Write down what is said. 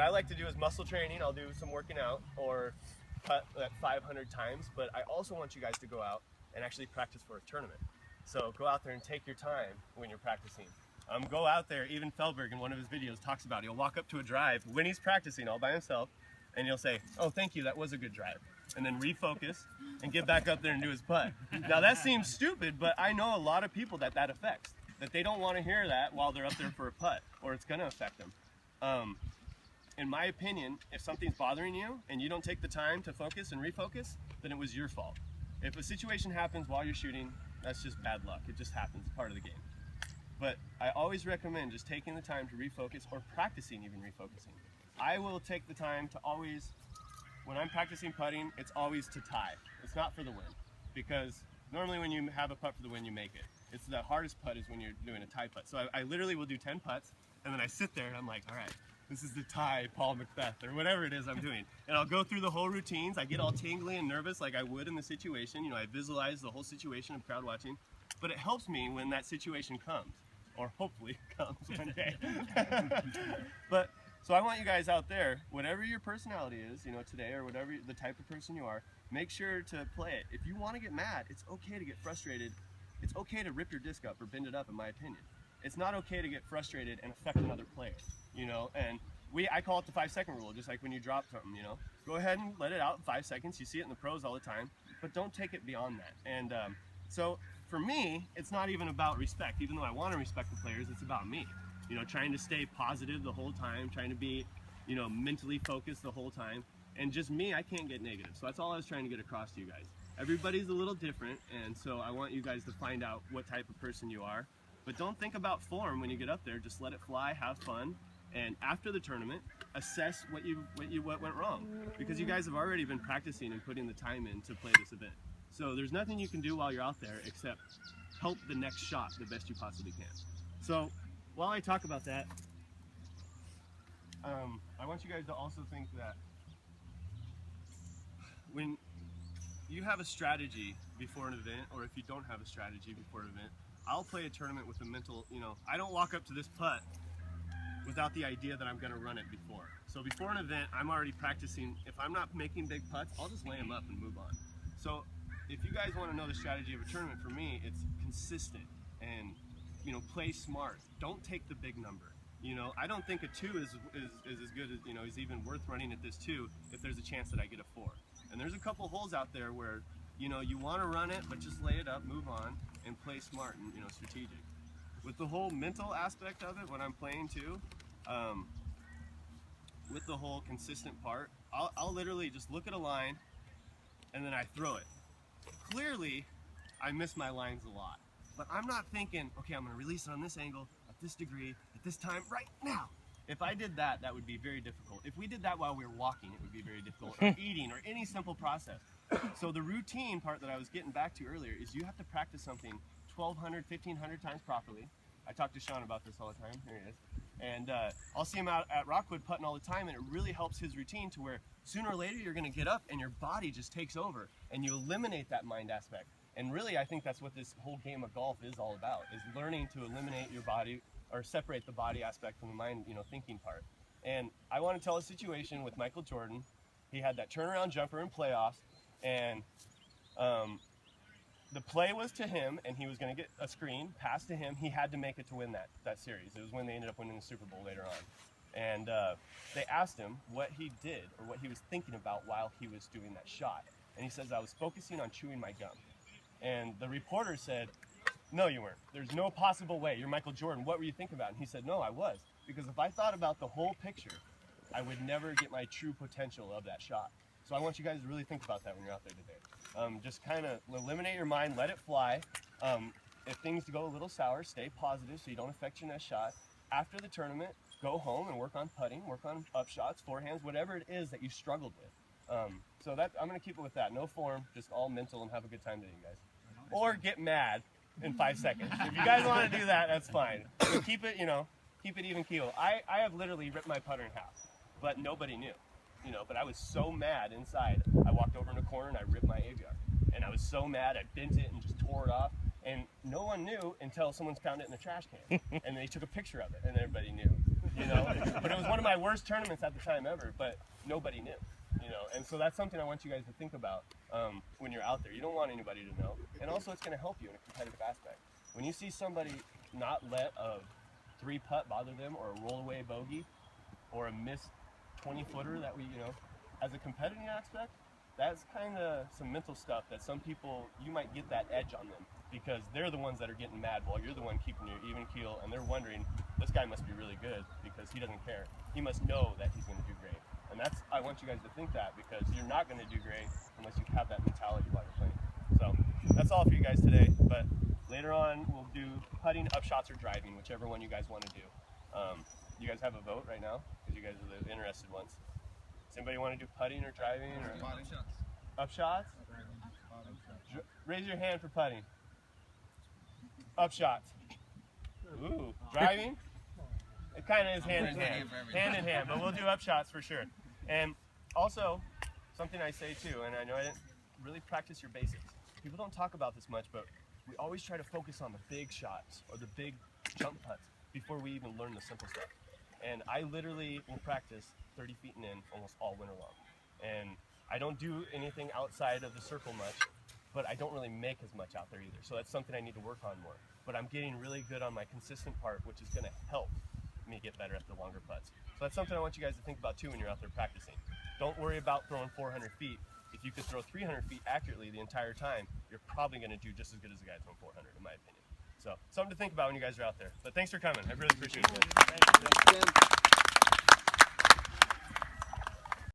I like to do is muscle training. I'll do some working out or putt at 500 times, but I also want you guys to go out and actually practice for a tournament. So go out there and take your time when you're practicing. Go out there, even Feldberg in one of his videos talks about it. He'll walk up to a drive when he's practicing all by himself, and he'll say, oh, thank you, that was a good drive. And then refocus and get back up there and do his putt. Now that seems stupid, but I know a lot of people that affects, that they don't want to hear that while they're up there for a putt, or it's going to affect them. In my opinion, if something's bothering you and you don't take the time to focus and refocus, then it was your fault. If a situation happens while you're shooting, that's just bad luck. It just happens, it's part of the game. But I always recommend just taking the time to refocus, or practicing even refocusing. I will take the time to always, when I'm practicing putting, it's always to tie. It's not for the win, because normally when you have a putt for the win, you make it. It's the hardest putt is when you're doing a tie putt. So I literally will do 10 putts, and then I sit there and I'm like, all right, this is the tie Paul Macbeth, or whatever it is I'm doing. And I'll go through the whole routines. I get all tingly and nervous like I would in the situation. You know, I visualize the whole situation of crowd watching. But it helps me when that situation comes, or hopefully comes one day. But so I want you guys out there, whatever your personality is, you know, today, or whatever the type of person you are, make sure to play it. If you want to get mad, it's okay to get frustrated. It's okay to rip your disc up or bend it up, in my opinion. It's not okay to get frustrated and affect another player, you know, and I call it the 5-second rule, just like when you drop something, you know. Go ahead and let it out in 5 seconds. You see it in the pros all the time, but don't take it beyond that. And so for me, it's not even about respect. Even though I want to respect the players, it's about me, you know, trying to stay positive the whole time, trying to be, you know, mentally focused the whole time. And just me, I can't get negative. So that's all I was trying to get across to you guys. Everybody's a little different, and so I want you guys to find out what type of person you are. But don't think about form when you get up there. Just let it fly, have fun, and after the tournament, assess what went wrong, because you guys have already been practicing and putting the time in to play this event. So there's nothing you can do while you're out there except help the next shot the best you possibly can. So while I talk about that, I want you guys to also think that when you have a strategy before an event, or if you don't have a strategy before an event, I'll play a tournament with a mental, you know, I don't walk up to this putt without the idea that I'm going to run it before. So before an event, I'm already practicing. If I'm not making big putts, I'll just lay them up and move on. So if you guys want to know the strategy of a tournament, for me, it's consistent and, you know, play smart. Don't take the big number. You know, I don't think a 2 is as good as, you know, is even worth running at this 2 if there's a chance that I get a 4. And there's a couple holes out there where, you know, you want to run it, but just lay it up, move on, and play smart and, you know, strategic. With the whole mental aspect of it, when I'm playing too, with the whole consistent part, I'll literally just look at a line and then I throw it. Clearly, I miss my lines a lot, but I'm not thinking, okay, I'm going to release it on this angle, at this degree, at this time, right now. If I did that, that would be very difficult. If we did that while we were walking, it would be very difficult, or eating, or any simple process. So the routine part that I was getting back to earlier is you have to practice something 1,200, 1,500 times properly. I talk to Sean about this all the time. Here he is. And I'll see him out at Rockwood putting all the time, and it really helps his routine to where sooner or later you're going to get up and your body just takes over, and you eliminate that mind aspect. And really, I think that's what this whole game of golf is all about, is learning to eliminate your body, or separate the body aspect from the mind, you know, thinking part. And I want to tell a situation with Michael Jordan. He had that turnaround jumper in playoffs, and the play was to him, and he was going to get a screen pass to him. He had to make it to win that series. It was when they ended up winning the Super Bowl later on. And they asked him what he did, or what he was thinking about while he was doing that shot. And he says, I was focusing on chewing my gum. And the reporter said, no, you weren't. There's no possible way. You're Michael Jordan. What were you thinking about? And he said, no, I was. Because if I thought about the whole picture, I would never get my true potential of that shot. So I want you guys to really think about that when you're out there today. Just kind of eliminate your mind, let it fly. If things go a little sour, stay positive so you don't affect your next shot. After the tournament, go home and work on putting, work on up shots, forehands, whatever it is that you struggled with. So that I'm going to keep it with that. No form, just all mental, and have a good time today, guys. Or get mad in 5 seconds. If you guys want to do that, that's fine. But keep it, you know, keep it even keel. I have literally ripped my putter in half, but nobody knew. You know, but I was so mad inside. I walked over in a corner and I ripped my aviar. And I was so mad, I bent it and just tore it off. And no one knew until someone found it in the trash can. And they took a picture of it, and everybody knew. you know. But it was one of my worst tournaments at the time ever, but nobody knew, you know. And so that's something I want you guys to think about when you're out there. You don't want anybody to know. And also it's going to help you in a competitive aspect. When you see somebody not let a 3-putt bother them, or a roll-away bogey, or a missed 20-footer that we, you know, as a competitive aspect, that's kind of some mental stuff that some people, you might get that edge on them because they're the ones that are getting mad while you're the one keeping your even keel, and they're wondering, this guy must be really good because he doesn't care. He must know that he's going to do great. And that's, I want you guys to think that, because you're not going to do great unless you have that mentality while you're playing. So that's all for you guys today, but later on we'll do putting, up shots, or driving, whichever one you guys want to do. You guys have a vote right now because you guys are the interested ones. Does anybody want to do putting or driving or up shots? Raise your hand for putting. Up shots. Ooh, driving? It kind of is hand in hand. Hand in hand, but we'll do up shots for sure. And also, something I say too, and I know I didn't really practice your basics. People don't talk about this much, but we always try to focus on the big shots or the big jump putts before we even learn the simple stuff. And I literally will practice 30 feet and in almost all winter long. And I don't do anything outside of the circle much, but I don't really make as much out there either. So that's something I need to work on more. But I'm getting really good on my consistent part, which is going to help me get better at the longer putts. So that's something I want you guys to think about too when you're out there practicing. Don't worry about throwing 400 feet. If you could throw 300 feet accurately the entire time, you're probably going to do just as good as the guy throwing 400, in my opinion. So something to think about when you guys are out there. But thanks for coming. I really appreciate it. Thanks.